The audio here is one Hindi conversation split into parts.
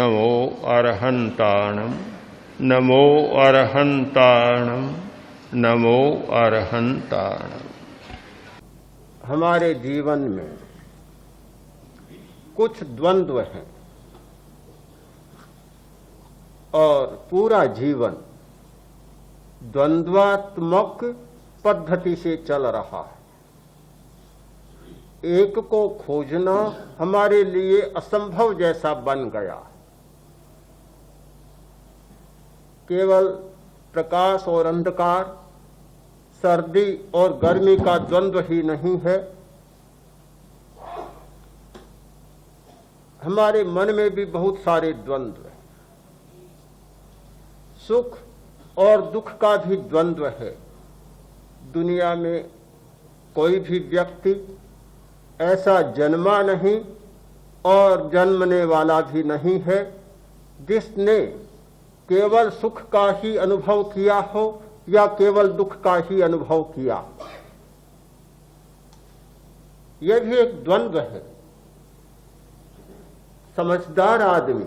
नमो अरहन्ताणं नमो अरहन्ताणं नमो अरहन्ताणं। हमारे जीवन में कुछ द्वंद्व हैं और पूरा जीवन द्वंद्वात्मक पद्धति से चल रहा है। एक को खोजना हमारे लिए असंभव जैसा बन गया। केवल प्रकाश और अंधकार, सर्दी और गर्मी का द्वंद्व ही नहीं है, हमारे मन में भी बहुत सारे द्वंद्व हैं। सुख और दुख का भी द्वंद्व है। दुनिया में कोई भी व्यक्ति ऐसा जन्मा नहीं और जन्मने वाला भी नहीं है जिसने केवल सुख का ही अनुभव किया हो या केवल दुख का ही अनुभव किया। यह भी एक द्वंद्व है। समझदार आदमी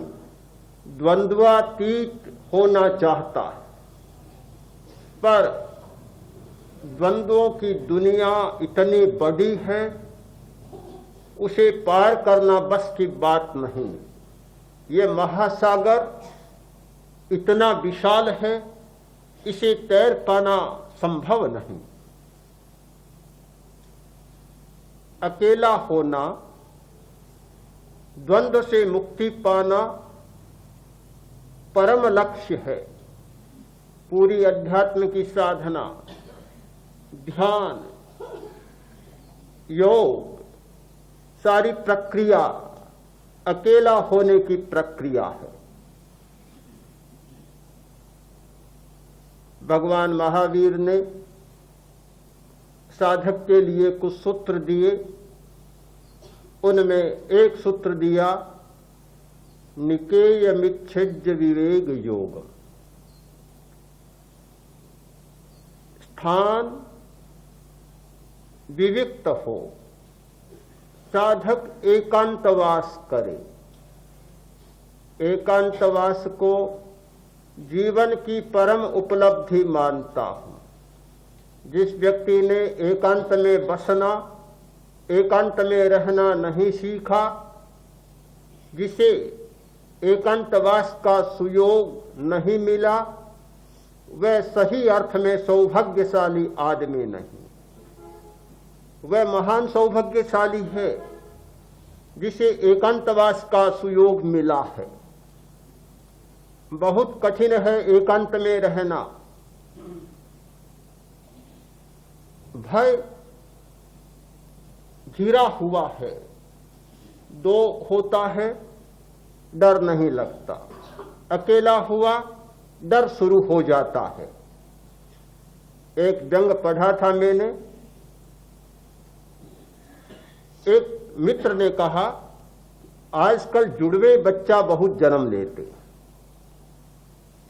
द्वंद्वातीत होना चाहता है, पर द्वंद्वों की दुनिया इतनी बड़ी है, उसे पार करना बस की बात नहीं। ये महासागर इतना विशाल है, इसे तैर पाना संभव नहीं। अकेला होना, द्वंद्व से मुक्ति पाना परम लक्ष्य है। पूरी अध्यात्म की साधना, ध्यान, योग, सारी प्रक्रिया अकेला होने की प्रक्रिया है। भगवान महावीर ने साधक के लिए कुछ सूत्र दिए। उनमें एक सूत्र दिया, निकेयमिच्छेद्य विवेक योग। स्थान विविक्त हो, साधक एकांतवास करे। एकांतवास को जीवन की परम उपलब्धि मानता हूं। जिस व्यक्ति ने एकांत में बसना, एकांत में रहना नहीं सीखा, जिसे एकांतवास का सुयोग नहीं मिला, वह सही अर्थ में सौभाग्यशाली आदमी नहीं। वह महान सौभाग्यशाली है जिसे एकांतवास का सुयोग मिला है। बहुत कठिन है एकांत में रहना। भय घिरा हुआ है, दो होता है, डर नहीं लगता। अकेला हुआ, डर शुरू हो जाता है। एक व्यंग पढ़ा था मैंने। एक मित्र ने कहा, आजकल जुड़वे बच्चा बहुत जन्म लेते।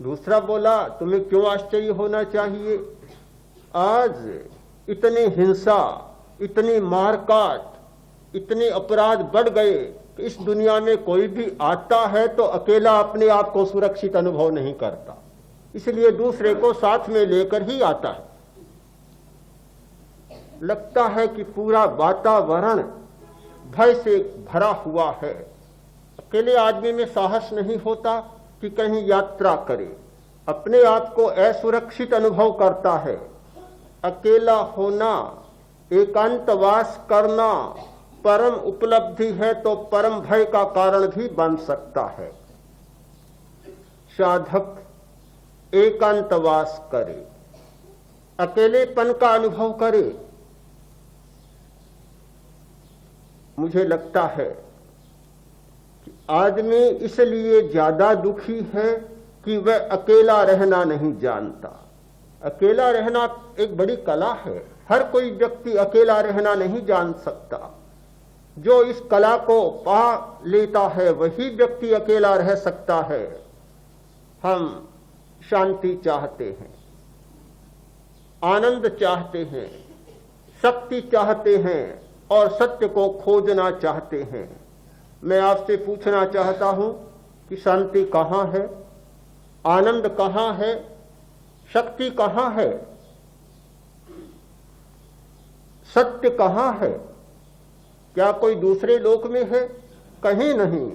दूसरा बोला, तुम्हें क्यों आश्चर्य होना चाहिए? आज इतनी हिंसा, इतनी मारकाट, इतने अपराध बढ़ गए कि इस दुनिया में कोई भी आता है तो अकेला अपने आप को सुरक्षित अनुभव नहीं करता, इसलिए दूसरे को साथ में लेकर ही आता है। लगता है कि पूरा वातावरण भय से भरा हुआ है। अकेले आदमी में साहस नहीं होता कि कहीं यात्रा करे, अपने आप को असुरक्षित अनुभव करता है। अकेला होना, एकांतवास करना परम उपलब्धि है तो परम भय का कारण भी बन सकता है। साधक एकांतवास करे, अकेलेपन का अनुभव करे। मुझे लगता है कि आदमी इसलिए ज्यादा दुखी है कि वह अकेला रहना नहीं जानता। अकेला रहना एक बड़ी कला है। हर कोई व्यक्ति अकेला रहना नहीं जान सकता। जो इस कला को पा लेता है वही व्यक्ति अकेला रह सकता है। हम शांति चाहते हैं, आनंद चाहते हैं, शक्ति चाहते हैं और सत्य को खोजना चाहते हैं। मैं आपसे पूछना चाहता हूं, कि शांति कहाँ है, आनंद कहाँ है, शक्ति कहाँ है, सत्य कहाँ है? क्या कोई दूसरे लोक में है? कहीं नहीं।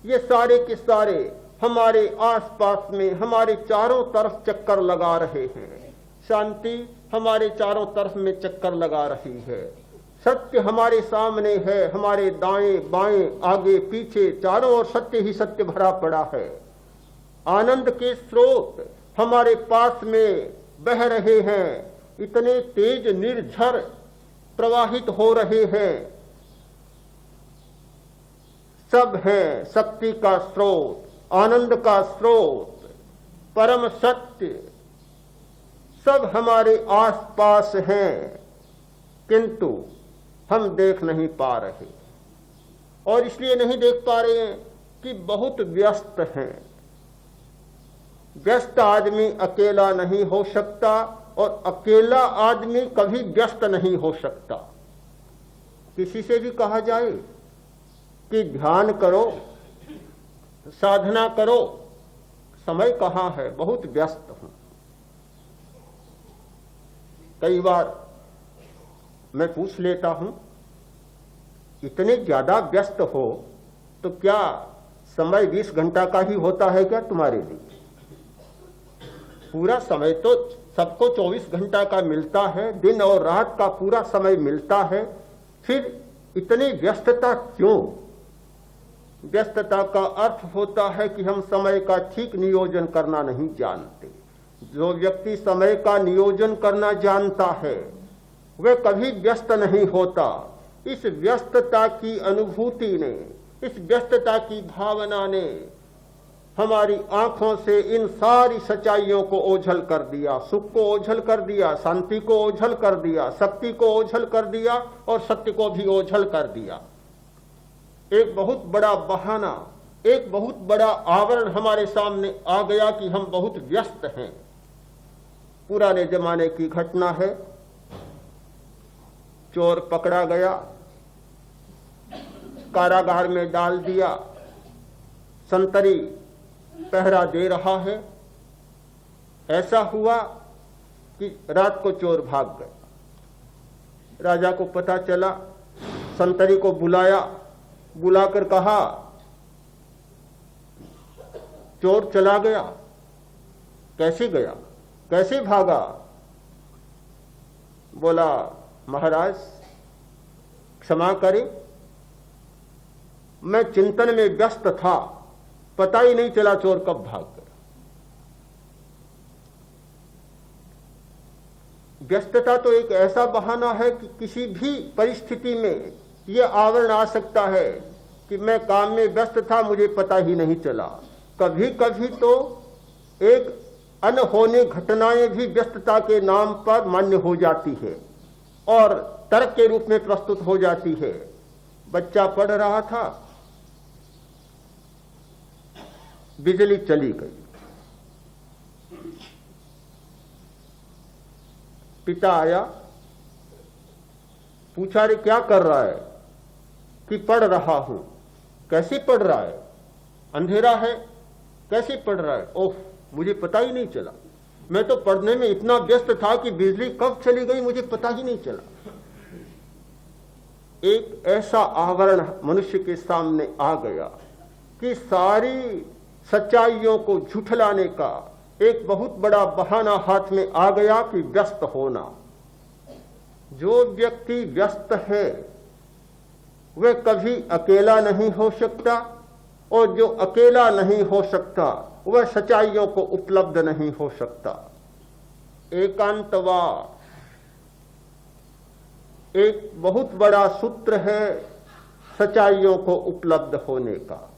ये सारे के सारे हमारे आसपास में, हमारे चारों तरफ चक्कर लगा रहे हैं। शांति हमारे चारों तरफ में चक्कर लगा रही है। सत्य हमारे सामने है, हमारे दाएं बाएं आगे पीछे चारों ओर सत्य ही सत्य भरा पड़ा है। आनंद के स्रोत हमारे पास में बह रहे हैं, इतने तेज निर्झर प्रवाहित हो रहे हैं। सब है शक्ति का स्रोत, आनंद का स्रोत, परम सत्य सब हमारे आसपास हैं, किंतु हम देख नहीं पा रहे। और इसलिए नहीं देख पा रहे हैं कि बहुत व्यस्त हैं। व्यस्त आदमी अकेला नहीं हो सकता और अकेला आदमी कभी व्यस्त नहीं हो सकता। किसी से भी कहा जाए कि ध्यान करो, साधना करो, समय कहाँ है, बहुत व्यस्त हूं। कई बार मैं पूछ लेता हूं, इतने ज्यादा व्यस्त हो तो क्या समय 20 घंटा का ही होता है क्या तुम्हारे लिए? पूरा समय तो सबको 24 घंटा का मिलता है, दिन और रात का पूरा समय मिलता है। फिर इतनी व्यस्तता क्यों? व्यस्तता का अर्थ होता है कि हम समय का ठीक नियोजन करना नहीं जानते। जो व्यक्ति समय का नियोजन करना जानता है वह कभी व्यस्त नहीं होता। इस व्यस्तता की अनुभूति ने, इस व्यस्तता की भावना ने हमारी आंखों से इन सारी सच्चाइयों को ओझल कर दिया। सुख को ओझल कर दिया, शांति को ओझल कर दिया, शक्ति को ओझल कर दिया और सत्य को भी ओझल कर दिया। एक बहुत बड़ा बहाना, एक बहुत बड़ा आवरण हमारे सामने आ गया कि हम बहुत व्यस्त हैं। पुराने जमाने की घटना है। चोर पकड़ा गया, कारागार में डाल दिया, संतरी पहरा दे रहा है। ऐसा हुआ कि रात को चोर भाग गए। राजा को पता चला, संतरी को बुलाया, बुलाकर कहा चोर चला गया। कैसे गया, कैसे भागा? बोला महाराज क्षमा करें, मैं चिंतन में व्यस्त था, पता ही नहीं चला चोर कब भाग गया। व्यस्तता तो एक ऐसा बहाना है कि किसी भी परिस्थिति में यह आवरण आ सकता है कि मैं काम में व्यस्त था, मुझे पता ही नहीं चला। कभी कभी तो एक अनहोनी घटनाएं भी व्यस्तता के नाम पर मान्य हो जाती है और तर्क के रूप में प्रस्तुत हो जाती है। बच्चा पढ़ रहा था, बिजली चली गई। पिता आया, पूछा रे क्या कर रहा है? कि पढ़ रहा हूं। कैसे पढ़ रहा है? अंधेरा है, कैसे पढ़ रहा है? ओह, मुझे पता ही नहीं चला, मैं तो पढ़ने में इतना व्यस्त था कि बिजली कब चली गई मुझे पता ही नहीं चला। एक ऐसा आवरण मनुष्य के सामने आ गया कि सारी सच्चाइयों को झुठलाने का एक बहुत बड़ा बहाना हाथ में आ गया कि व्यस्त होना। जो व्यक्ति व्यस्त है वह कभी अकेला नहीं हो सकता और जो अकेला नहीं हो सकता वह सच्चाइयों को उपलब्ध नहीं हो सकता। एकांतवास एक बहुत बड़ा सूत्र है सच्चाइयों को उपलब्ध होने का।